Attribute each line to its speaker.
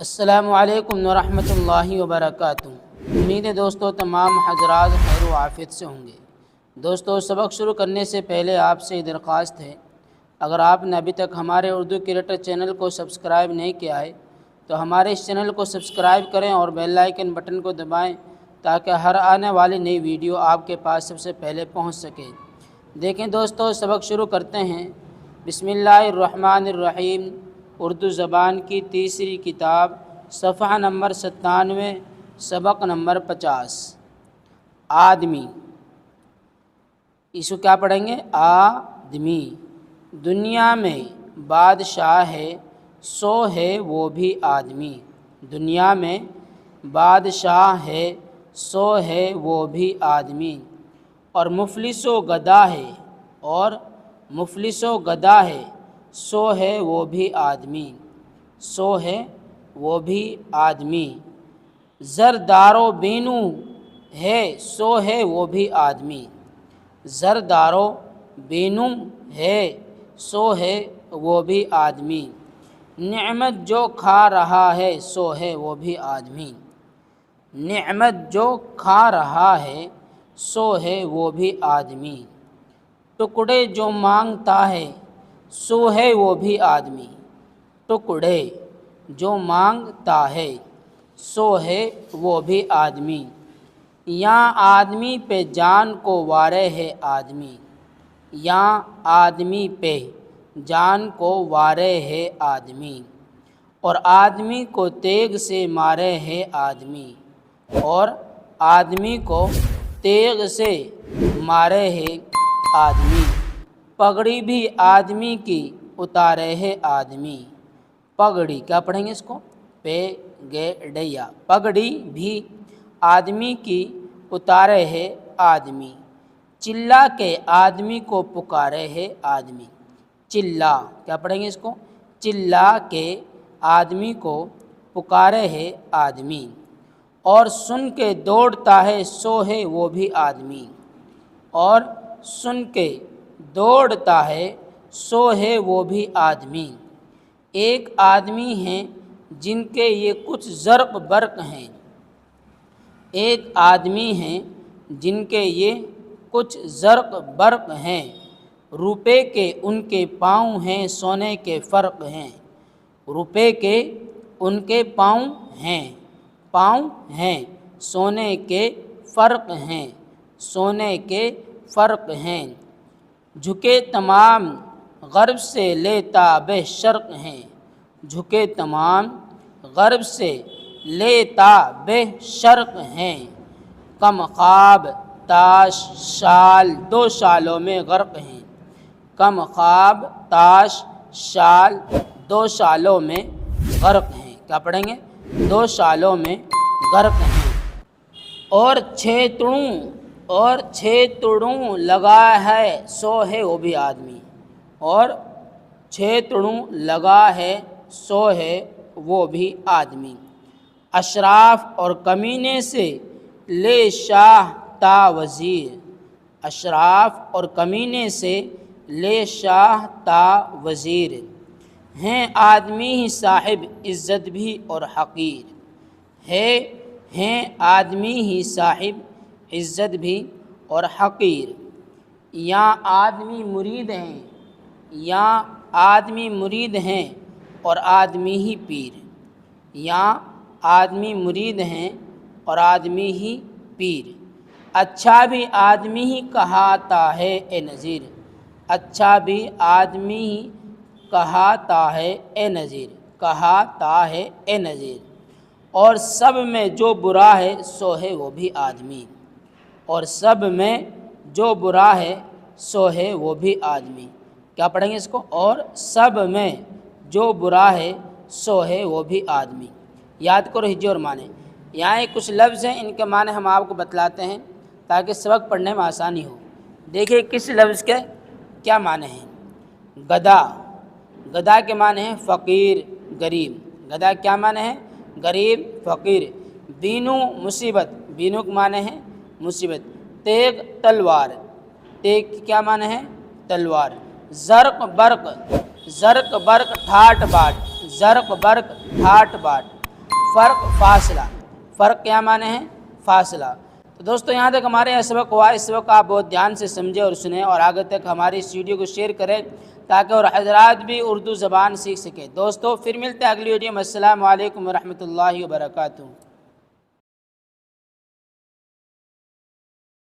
Speaker 1: السلام علیکم ورحمۃ اللہ وبرکاتہ۔ امید ہے دوستو تمام حضرات خیر و عافیت سے ہوں گے۔ دوستو سبق شروع کرنے سے پہلے آپ سے درخواست ہے، اگر آپ نے ابھی تک ہمارے اردو کریٹر چینل کو سبسکرائب نہیں کیا ہے تو ہمارے اس چینل کو سبسکرائب کریں اور بیل آئیکن بٹن کو دبائیں تاکہ ہر آنے والی نئی ویڈیو آپ کے پاس سب سے پہلے پہنچ سکے۔ دیکھیں دوستو سبق شروع کرتے ہیں۔ بسم اللہ الرحمن الرحیم۔ اردو زبان کی تیسری کتاب، صفحہ نمبر 97، سبق نمبر 50۔ آدمی، اس کو کیا پڑھیں گے؟ آدمی۔ دنیا میں بادشاہ ہے سو ہے وہ بھی آدمی۔ دنیا میں بادشاہ ہے سو ہے وہ بھی آدمی، اور مفلس و گدھا ہے، اور مفلس و گدھا ہے سو ہے وہ بھی آدمی، سو ہے وہ بھی آدمی۔ زردار و بینو ہے سو ہے وہ بھی آدمی، زردار و بینو ہے سو ہے وہ بھی آدمی۔ نعمت جو کھا رہا ہے سو ہے وہ بھی آدمی، نعمت جو کھا رہا ہے سو ہے وہ بھی آدمی۔ ٹکڑے جو مانگتا ہے سو ہے وہ بھی آدمی، ٹکڑے جو مانگتا ہے سو ہے وہ بھی آدمی۔ یہاں آدمی پہ جان کو وارے ہے آدمی، یہاں آدمی پہ جان کو وارے ہے آدمی، اور آدمی کو تیغ سے مارے ہے آدمی، اور آدمی کو تیغ سے مارے ہے آدمی۔ پگڑی بھی آدمی کی اتارے ہے آدمی، پگڑی کیا پڑھیں گے اس کو؟ ڈیا۔ پگڑی بھی آدمی کی اتارے ہے آدمی، چلا کے آدمی کو پکارے ہے آدمی، چلا کیا پڑھیں گے اس کو؟ چلا کے آدمی کو پکارے ہے آدمی۔ اور سن کے دوڑتا ہے سو ہے وہ بھی آدمی، اور سن کے دوڑتا ہے سو ہے وہ بھی آدمی۔ ایک آدمی ہیں جن کے یہ کچھ زرق برق ہیں، ایک آدمی ہیں جن کے یہ کچھ زرق برق ہیں، روپے کے ان کے پاؤں ہیں سونے کے فرق ہیں، روپے کے ان کے پاؤں ہیں سونے کے فرق ہیں، سونے کے فرق ہیں۔ جھکے تمام غرب سے لے تاب شرق ہیں، جھکے تمام غرب سے لے تاب شرق ہیں۔ کم خواب تاش شال دو شالوں میں غرق ہیں، کم خواب تاش شال دو شالوں میں غرق ہیں، کیا پڑھیں گے؟ دو شالوں میں غرق ہیں۔ اور چھ تڑوں لگا ہے سو ہے وہ بھی آدمی، اور چھ تڑوں لگا ہے سو ہے وہ بھی آدمی۔ اشراف اور کمینے سے لے شاہ تا وزیر، اشراف اور کمینے سے لے شاہ تا وزیر، ہیں آدمی ہی صاحب عزت بھی اور حقیر، ہیں آدمی ہی صاحب عزت بھی اور حقیر۔ یہاں آدمی مرید ہیں، یہاں آدمی مرید ہیں اور آدمی ہی پیر، یہاں آدمی مرید ہیں اور آدمی ہی پیر۔ اچھا بھی آدمی ہی کہاتا ہے اے نذیر، اچھا بھی آدمی ہی کہاتا ہے اے نذیر، کہاتا ہے اے نذیر۔ اور سب میں جو برا ہے سو ہے وہ بھی آدمی، اور سب میں جو برا ہے سو ہے وہ بھی آدمی، کیا پڑھیں گے اس کو؟ اور سب میں جو برا ہے سو ہے وہ بھی آدمی۔ یاد کرو ہجے اور معنی۔ یہاں ایک کچھ لفظ ہیں، ان کے معنی ہم آپ کو بتلاتے ہیں تاکہ سبق پڑھنے میں آسانی ہو۔ دیکھیے کس لفظ کے کیا معنی ہیں۔ گدھا، گدھا کے معنی ہیں فقیر غریب، گدھا کیا معنی ہے؟ غریب فقیر۔ بینو مصیبت، بینو کے معنی ہے مصیبت۔ تیغ تلوار، تیغ کی کیا معنی ہے؟ تلوار۔ زرق برق، زرق برق ٹھاٹ باٹ، زرق برق ٹھاٹ باٹ۔ فرق فاصلہ، فرق کیا معنی ہے؟ فاصلہ۔ تو دوستو یہاں تک ہمارے یہ سبق ہوا، اس سبق آپ بہت دھیان سے سمجھیں اور سنیں، اور آگے تک ہماری اس ویڈیو کو شیئر کریں تاکہ اور حضرات بھی اردو زبان سیکھ سکیں۔ دوستو پھر ملتے ہیں اگلی ویڈیو میں۔ السلام علیکم ورحمۃ اللہ وبرکاتہ۔